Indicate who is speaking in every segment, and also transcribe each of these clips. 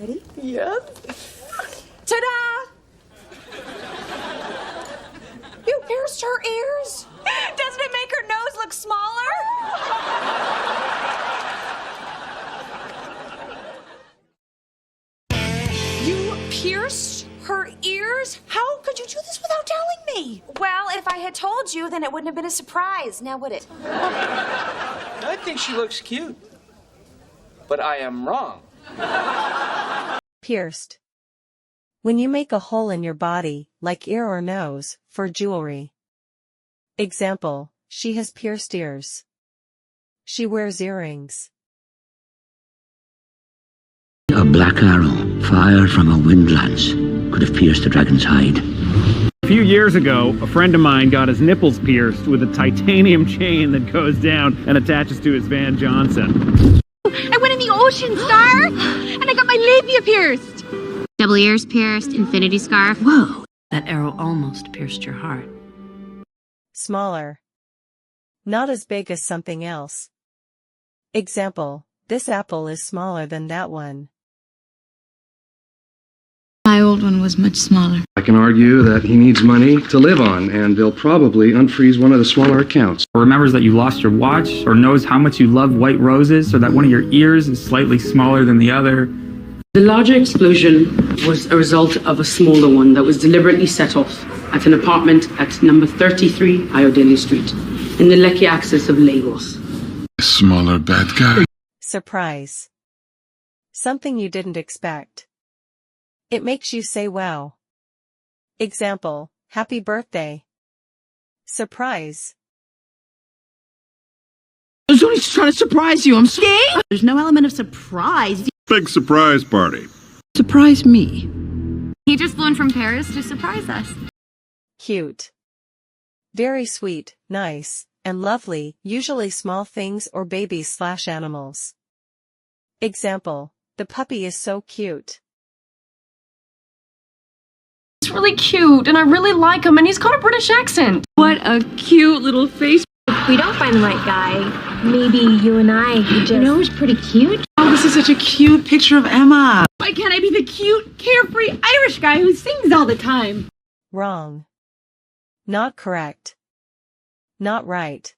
Speaker 1: Ready?
Speaker 2: Yes.
Speaker 1: Ta-da! You pierced her ears? Doesn't it make her nose look smaller? You pierced her ears? How could you do this without telling me?
Speaker 3: Well, if I had told you, then it wouldn't have been a surprise, now would it?
Speaker 4: I think she looks cute. But I am wrong.
Speaker 5: Pierced. When you make a hole in your body, like ear or nose, for jewelry. Example, she has pierced ears. She wears earrings.
Speaker 6: A black arrow, fired from a wind lance, could have pierced the dragon's hide.
Speaker 7: A few years ago, a friend of mine got his nipples pierced with a titanium chain that goes down and attaches to his Van Johnson.
Speaker 8: I went in the ocean, Star, and I got my labia pierced.
Speaker 9: Double ears pierced, infinity scarf.
Speaker 10: Whoa, that arrow almost pierced your heart.
Speaker 5: Smaller. Not as big as something else. Example, this apple is smaller than that one.
Speaker 8: My old one was much smaller.
Speaker 11: I can argue that he needs money to live on, and they'll probably unfreeze one of the smaller accounts.
Speaker 7: Or remembers that you lost your watch, or knows how much you love white roses, or that one of your ears is slightly smaller than the other.
Speaker 10: The larger explosion was a result of a smaller one that was deliberately set off at an apartment at number 33 Iodele Street in the Lekki axis of Lagos.
Speaker 12: A smaller bad guy.
Speaker 5: Surprise. Something you didn't expect. It makes you say wow. Example, happy birthday. Surprise.
Speaker 13: I was only trying to surprise you, I'm scared. There's no element of surprise.
Speaker 12: Big surprise party.
Speaker 13: Surprise me.
Speaker 9: He just flew in from Paris to surprise us.
Speaker 5: Cute. Very sweet, nice, and lovely, usually small things or babies/animals. Example, the puppy is so cute.
Speaker 14: He's really cute, and I really like him, and he's got a British accent.
Speaker 8: What a cute little face.
Speaker 3: If we don't find the right guy, maybe you and I could just... You know who's pretty cute?
Speaker 13: Oh, this is such a cute picture of Emma. Why can't I be the cute, carefree Irish guy who sings all the time?
Speaker 5: Wrong. Not correct. Not right.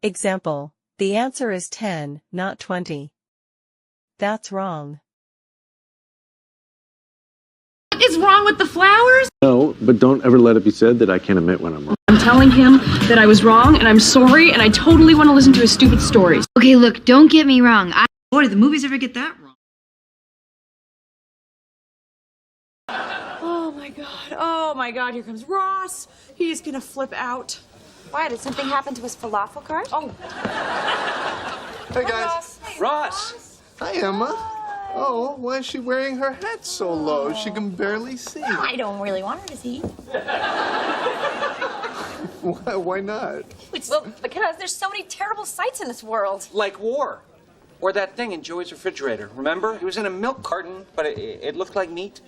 Speaker 5: Example, the answer is 10, not 20. That's wrong.
Speaker 14: What is wrong with the flowers?
Speaker 15: No, but don't ever let it be said that I can't admit when I'm wrong.
Speaker 14: I'm telling him that I was wrong, and I'm sorry, and I totally want to listen to his stupid stories.
Speaker 9: Okay, look, don't get me wrong.
Speaker 13: Boy, did the movies ever get that wrong.
Speaker 1: Oh my god, here comes Ross. He's gonna flip out.
Speaker 3: Why, did something happen to his falafel cart?
Speaker 1: Oh.
Speaker 16: Hey guys.
Speaker 4: Ross.
Speaker 16: Hi, Emma. Oh, why is she wearing her hat so low? She can barely see.
Speaker 3: I don't really want her to see.
Speaker 16: Why not?
Speaker 3: Well, because there's so many terrible sights in this world.
Speaker 4: Like war. Or that thing in Joey's refrigerator. Remember? It was in a milk carton, but it looked like meat.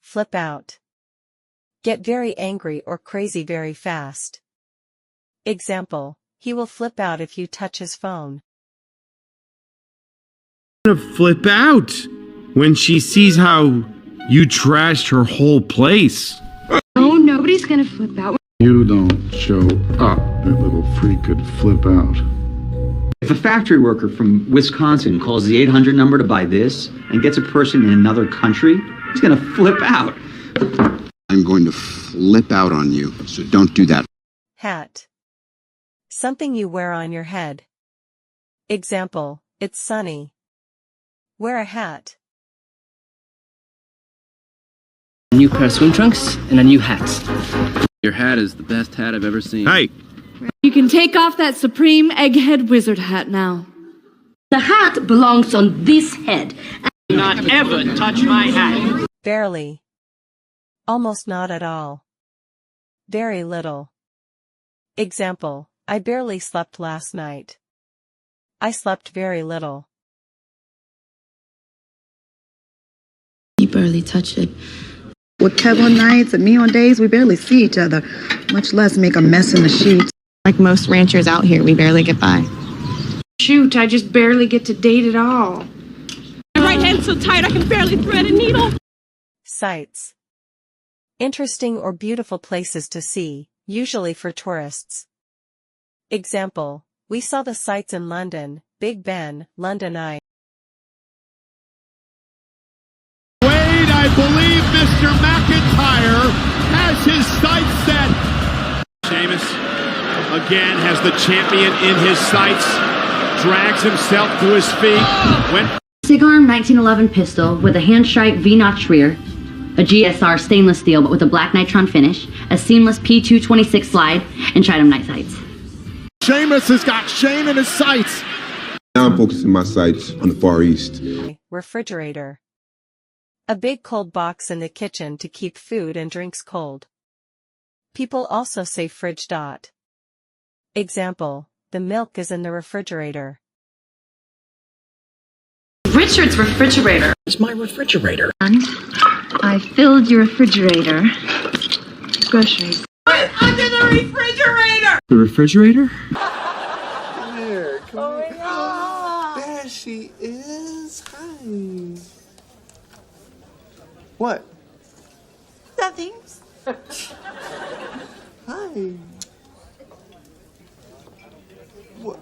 Speaker 5: Flip out. Get very angry or crazy very fast. Example, he will flip out if you touch his phone.
Speaker 17: Flip out when she sees how you trashed her whole place.
Speaker 8: Oh, nobody's gonna flip out.
Speaker 12: You don't show up, that little freak could flip out.
Speaker 18: If a factory worker from Wisconsin calls the 800 number to buy this and gets a person in another country, he's gonna flip out.
Speaker 19: I'm going to flip out on you, so don't do that.
Speaker 5: Hat. Something you wear on your head. Example, it's sunny. Wear a hat.
Speaker 20: A new pair of swim trunks and a new hat. Your hat is the best hat I've ever seen.
Speaker 17: Hey!
Speaker 8: You can take off that supreme egghead wizard hat now.
Speaker 10: The hat belongs on this head.
Speaker 13: Do not ever touch my hat.
Speaker 5: Barely. Almost not at all. Very little. Example, I barely slept last night. I slept very little.
Speaker 8: You barely touched it.
Speaker 6: With Kev on nights and me on days, we barely see each other, much less make a mess in the sheets.
Speaker 3: Like most ranchers out here, we barely get by.
Speaker 14: Shoot, I just barely get to date at all.
Speaker 13: Right
Speaker 14: right hand's so tight I can barely thread a needle.
Speaker 5: Sights. Interesting or beautiful places to see, usually for tourists. Example, we saw the sights in London, Big Ben, London Eye.
Speaker 17: Wade, I believe Mr. McIntyre has his sights set. Sheamus again has the champion in his sights, drags himself to his feet.
Speaker 2: Sigarm 1911 pistol with a hand-strike V-notch rear, a GSR stainless steel but with a black nitron finish, a seamless P226 slide, and Tridom night sights.
Speaker 17: Sheamus has got Shane in his sights.
Speaker 12: Now I'm focusing my sights on the Far East.
Speaker 5: Refrigerator. A big cold box in the kitchen to keep food and drinks cold. People also say fridge. Example, the milk is in the refrigerator.
Speaker 13: Richard's refrigerator.
Speaker 20: It's my refrigerator.
Speaker 2: I filled your refrigerator. Groceries.
Speaker 13: Under the refrigerator!
Speaker 15: The refrigerator?
Speaker 16: Come here. Come here. Oh, there she is. Hi. What?
Speaker 1: Nothing.
Speaker 16: Hi. What?